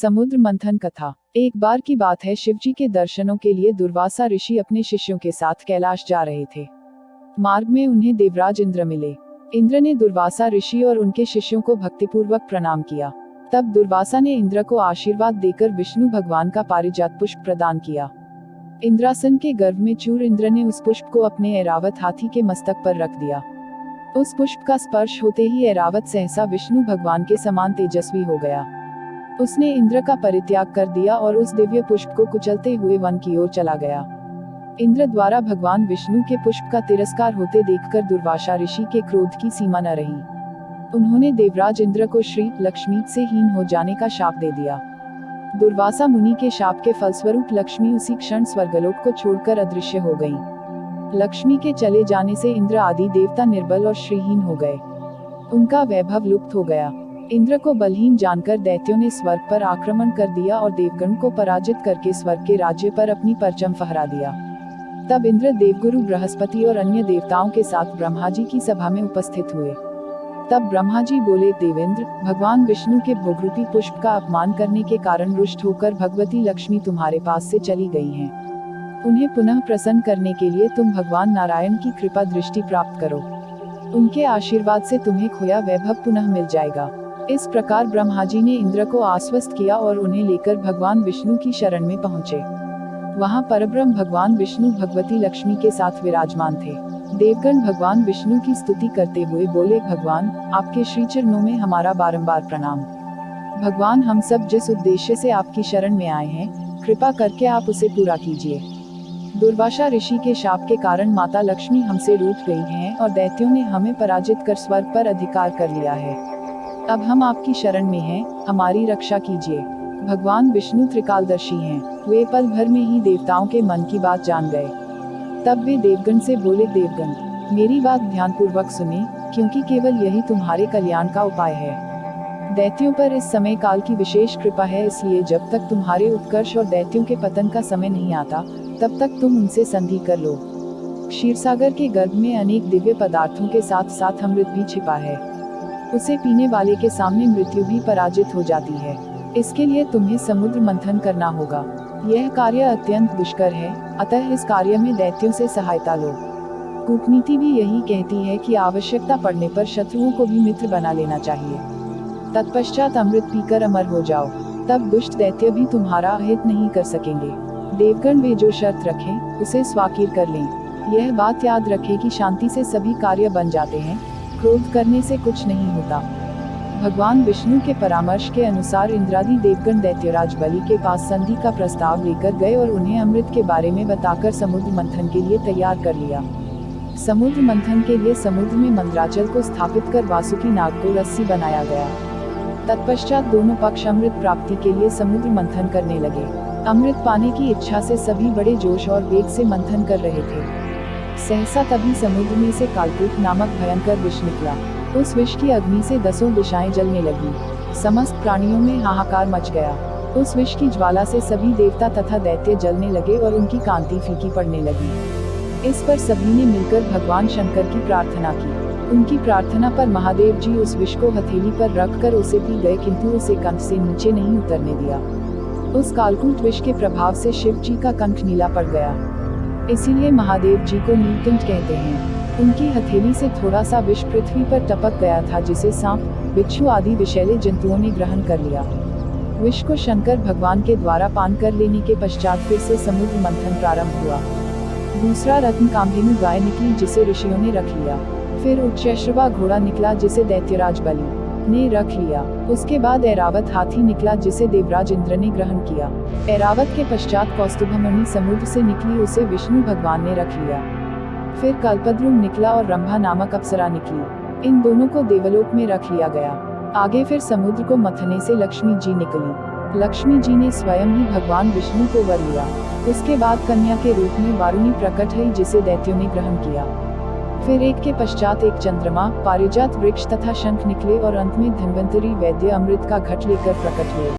समुद्र मंथन कथा। एक बार की बात है, शिवजी के दर्शनों के लिए दुर्वासा ऋषि अपने शिष्यों के साथ कैलाश जा रहे थे। मार्ग में उन्हें देवराज इंद्र मिले। इंद्र ने दुर्वासा ऋषि और उनके शिष्यों को भक्तिपूर्वक प्रणाम किया। तब दुर्वासा ने इंद्र को आशीर्वाद देकर विष्णु भगवान का पारिजात पुष्प प्रदान किया। इंद्रासन के गर्भ में चूर इंद्र ने उस पुष्प को अपने ऐरावत हाथी के मस्तक पर रख दिया। उस पुष्प का स्पर्श होते ही ऐरावत सहसा विष्णु भगवान के समान तेजस्वी हो गया। उसने इंद्र का परित्याग कर दिया और उस दिव्य पुष्प को कुचलते हुए वन की ओर चला गया। इंद्र द्वारा भगवान विष्णु के पुष्प का तिरस्कार होते देखकर दुर्वासा ऋषि के क्रोध की सीमा न रही। उन्होंने देवराज इंद्र को श्री लक्ष्मी से हीन हो जाने का शाप दे दिया। दुर्वासा मुनि के शाप के फलस्वरूप लक्ष्मी उसी क्षण स्वर्गलोक को छोड़कर अदृश्य हो गई। लक्ष्मी के चले जाने से इंद्र आदि देवता निर्बल और श्रीहीन हो गए। उनका वैभव लुप्त हो गया। इंद्र को बलहीन जानकर दैत्यों ने स्वर्ग पर आक्रमण कर दिया और देवगण को पराजित करके स्वर्ग के राज्य पर अपनी परचम फहरा दिया। तब इंद्र देवगुरु बृहस्पति और अन्य देवताओं के साथ ब्रह्मा जी की सभा में उपस्थित हुए। तब ब्रह्मा जी बोले, देवेंद्र, भगवान विष्णु के भोगरूपी पुष्प का अपमान करने के कारण रुष्ट होकर भगवती लक्ष्मी तुम्हारे पास से चली गई हैं। उन्हें पुनः प्रसन्न करने के लिए तुम भगवान नारायण की कृपा दृष्टि प्राप्त करो। उनके आशीर्वाद से तुम्हें खोया वैभव पुनः मिल जाएगा। इस प्रकार ब्रह्मा जी ने इंद्र को आश्वस्त किया और उन्हें लेकर भगवान विष्णु की शरण में पहुँचे। वहाँ परब्रह्म भगवान विष्णु भगवती लक्ष्मी के साथ विराजमान थे। देवगण भगवान विष्णु की स्तुति करते हुए बोले, भगवान, आपके श्री चरणों में हमारा बारंबार प्रणाम। भगवान, हम सब जिस उद्देश्य से आपकी शरण में आए हैं, कृपा करके आप उसे पूरा कीजिए। दुर्वासा ऋषि के शाप के कारण माता लक्ष्मी हमसे रूठ गई हैं और दैत्यों ने हमें पराजित कर स्वर्ग पर अधिकार कर लिया है। अब हम आपकी शरण में हैं, हमारी रक्षा कीजिए। भगवान विष्णु त्रिकालदर्शी हैं। वे पल भर में ही देवताओं के मन की बात जान गए। तब वे देवगण से बोले, देवगण, मेरी बात ध्यानपूर्वक सुने, क्योंकि केवल यही तुम्हारे कल्याण का उपाय है। दैत्यों पर इस समय काल की विशेष कृपा है, इसलिए जब तक तुम्हारे उत्कर्ष और दैत्यों के पतन का समय नहीं आता, तब तक तुम उनसे संधि कर लो। क्षीरसागर के गर्भ में अनेक दिव्य पदार्थों के साथ साथ अमृत भी छिपा है। उसे पीने वाले के सामने मृत्यु भी पराजित हो जाती है। इसके लिए तुम्हें समुद्र मंथन करना होगा। यह कार्य अत्यंत दुष्कर है, अतः इस कार्य में दैत्यों से सहायता लो। कूटनीति भी यही कहती है कि आवश्यकता पड़ने पर शत्रुओं को भी मित्र बना लेना चाहिए। तत्पश्चात अमृत पीकर अमर हो जाओ, तब दुष्ट दैत्य भी तुम्हारा अहित नहीं कर सकेंगे। देवगण वे जो शर्त रखें, उसे स्वाकीर कर लें। यह बात याद रखें कि शांति से सभी कार्य बन जाते हैं, क्रोध करने से कुछ नहीं होता। भगवान विष्णु के परामर्श के अनुसार इंद्रादि देवगण दैत्यराज बलि के पास संधि का प्रस्ताव लेकर गए और उन्हें अमृत के बारे में बताकर समुद्र मंथन के लिए तैयार कर लिया। समुद्र मंथन के लिए समुद्र में मंदराचल को स्थापित कर वासुकी नाग को रस्सी बनाया गया। तत्पश्चात दोनों पक्ष अमृत प्राप्ति के लिए समुद्र मंथन करने लगे। अमृत पाने की इच्छा से सभी बड़े जोश और वेग से मंथन कर रहे थे। सहसा तभी समुद्र में से कालकूट नामक भयंकर विष निकला। उस विष की अग्नि से 10 दिशाएं जलने लगी। समस्त प्राणियों में हाहाकार मच गया। उस विष की ज्वाला से सभी देवता तथा दैत्य जलने लगे और उनकी कांति फीकी पड़ने लगी। इस पर सभी ने मिलकर भगवान शंकर की प्रार्थना की। उनकी प्रार्थना पर महादेव जी उस विष को हथेली पर रखकर उसे पी गए, किंतु उसे कंठ से नीचे नहीं उतरने दिया। उस कालकूट विष के प्रभाव से शिव जी का कंठ नीला पड़ गया। इसीलिए महादेव जी को नीलकंठ कहते हैं। उनकी हथेली से थोड़ा सा विष पृथ्वी पर टपक गया था, जिसे सांप, बिच्छू आदि विषैले जंतुओं ने ग्रहण कर लिया। विष को शंकर भगवान के द्वारा पान कर लेने के पश्चात फिर से समुद्र मंथन प्रारंभ हुआ। दूसरा रत्न कामधेनु गाय निकली, जिसे ऋषियों ने रख लिया। फिर उच्चैश्रवा घोड़ा निकला, जिसे दैत्यराज बलि ने रख लिया। उसके बाद ऐरावत हाथी निकला, जिसे देवराज इंद्र ने ग्रहण किया। ऐरावत के पश्चात कौस्तुभमणि समुद्र से निकली, उसे विष्णु भगवान ने रख लिया। फिर कल्पद्रुम निकला और रंभा नामक अप्सरा निकली। इन दोनों को देवलोक में रख लिया गया। आगे फिर समुद्र को मथने से लक्ष्मी जी निकली। लक्ष्मी जी ने स्वयं ही भगवान विष्णु को वर लिया। उसके बाद कन्या के रूप में वारुणी प्रकट हुई, जिसे दैत्यों ने ग्रहण किया। फिर एक के पश्चात एक चंद्रमा, पारिजात वृक्ष तथा शंख निकले और अंत में धन्वंतरी वैद्य अमृत का घट लेकर प्रकट हुए।